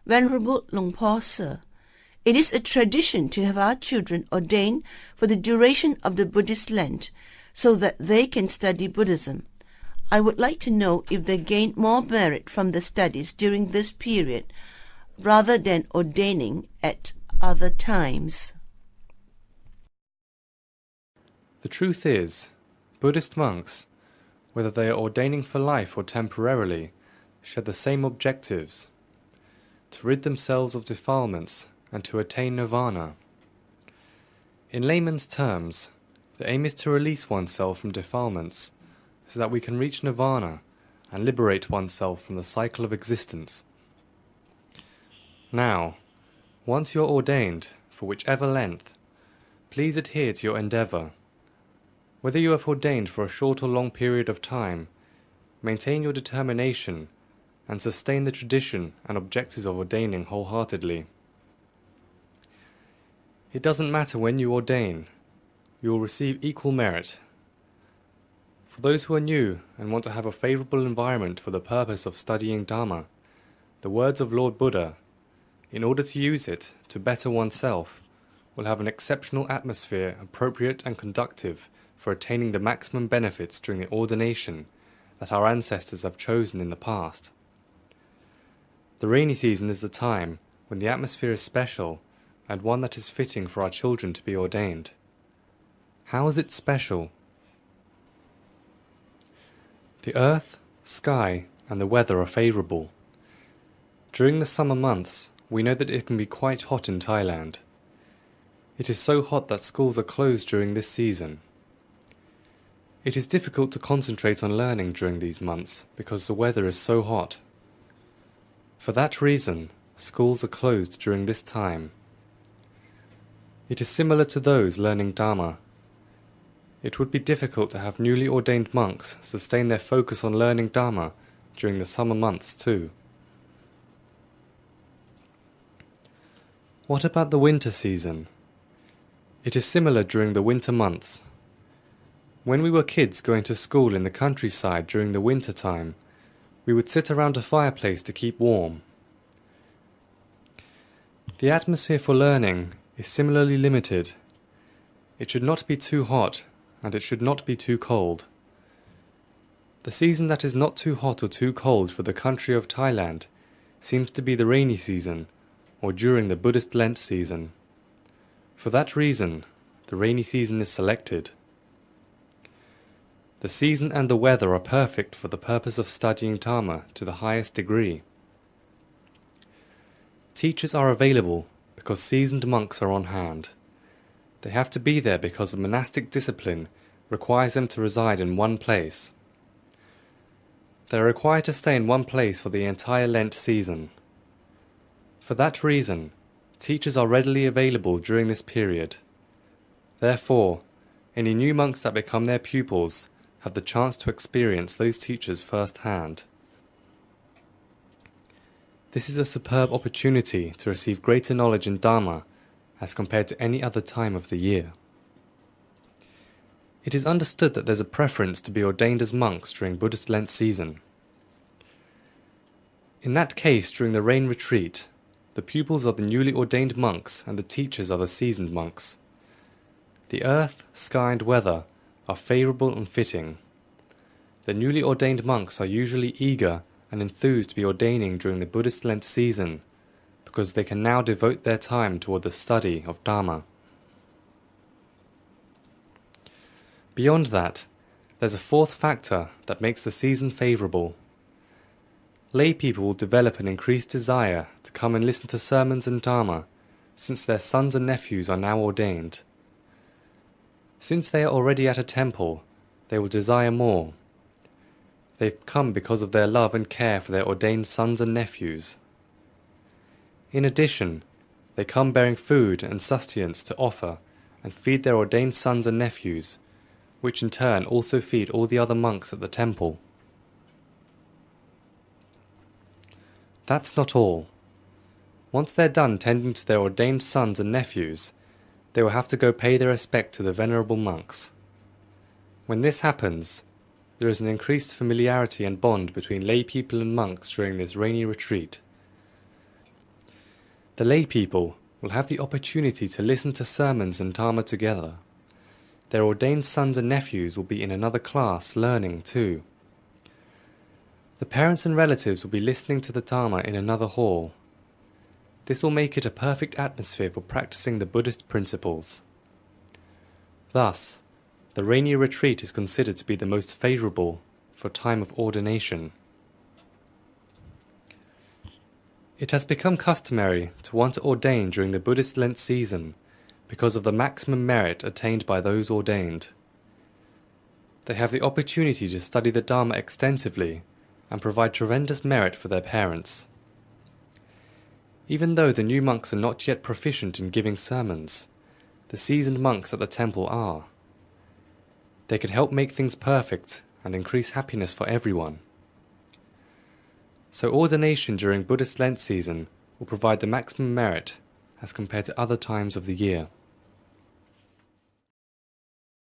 Venerable Long Po Sir, it is a tradition to have our children ordained for the duration of the Buddhist Lent so that they can study Buddhism. I would like to know if they gain more merit from the studies during this period rather than ordaining at other times. The truth is, Buddhist monks, whether they are ordaining for life or temporarily, share the same objectives: to rid themselves of defilements and to attain nirvana. In layman's terms, the aim is to release oneself from defilements so that we can reach nirvana and liberate oneself from the cycle of existence. Now, once you are ordained, for whichever length, please adhere to your endeavour. Whether you have ordained for a short or long period of time, maintain your determination and sustain the tradition and objectives of ordaining wholeheartedly. It doesn't matter when you ordain, you will receive equal merit. For those who are new and want to have a favourable environment for the purpose of studying Dharma, the words of Lord Buddha, in order to use it to better oneself, will have an exceptional atmosphere appropriate and conducive for attaining the maximum benefits during the ordination that our ancestors have chosen in the past. The rainy season is the time when the atmosphere is special and one that is fitting for our children to be ordained. How is it special? The earth, sky, and the weather are favourable. During the summer months, we know that it can be quite hot in Thailand. It is so hot that schools are closed during this season. It is difficult to concentrate on learning during these months because the weather is so hot. For that reason, schools are closed during this time. It is similar to those learning Dharma. It would be difficult to have newly ordained monks sustain their focus on learning Dharma during the summer months too. What about the winter season? It is similar during the winter months. When we were kids going to school in the countryside during the winter time, we would sit around a fireplace to keep warm. The atmosphere for learning is similarly limited. It should not be too hot, and it should not be too cold. The season that is not too hot or too cold for the country of Thailand seems to be the rainy season, or during the Buddhist Lent season. For that reason, the rainy season is selected. The season and the weather are perfect for the purpose of studying Dharma to the highest degree. Teachers are available because seasoned monks are on hand. They have to be there because the monastic discipline requires them to reside in one place. They are required to stay in one place for the entire Lent season. For that reason, teachers are readily available during this period. Therefore, any new monks that become their pupils have the chance to experience those teachers firsthand. This is a superb opportunity to receive greater knowledge in Dharma as compared to any other time of the year. It is understood that there's a preference to be ordained as monks during Buddhist Lent season. In that case, during the rain retreat, the pupils are the newly ordained monks and the teachers are the seasoned monks. The earth, sky and weather are favourable and fitting. The newly ordained monks are usually eager and enthused to be ordaining during the Buddhist Lent season because they can now devote their time toward the study of Dharma. Beyond that, there's a fourth factor that makes the season favourable. Lay people will develop an increased desire to come and listen to sermons and Dharma since their sons and nephews are now ordained. Since they are already at a temple, they will desire more. They've come because of their love and care for their ordained sons and nephews. In addition, they come bearing food and sustenance to offer and feed their ordained sons and nephews, which in turn also feed all the other monks at the temple. That's not all. Once they're done tending to their ordained sons and nephews, they will have to go pay their respect to the venerable monks. When this happens, there is an increased familiarity and bond between lay people and monks during this rainy retreat. The lay people will have the opportunity to listen to sermons and Dharma together. Their ordained sons and nephews will be in another class learning too. The parents and relatives will be listening to the Dharma in another hall. This will make it a perfect atmosphere for practicing the Buddhist principles. Thus, the rainy retreat is considered to be the most favorable for time of ordination. It has become customary to want to ordain during the Buddhist Lent season because of the maximum merit attained by those ordained. They have the opportunity to study the Dharma extensively and provide tremendous merit for their parents. Even though the new monks are not yet proficient in giving sermons, the seasoned monks at the temple are. They can help make things perfect and increase happiness for everyone. So ordination during Buddhist Lent season will provide the maximum merit as compared to other times of the year.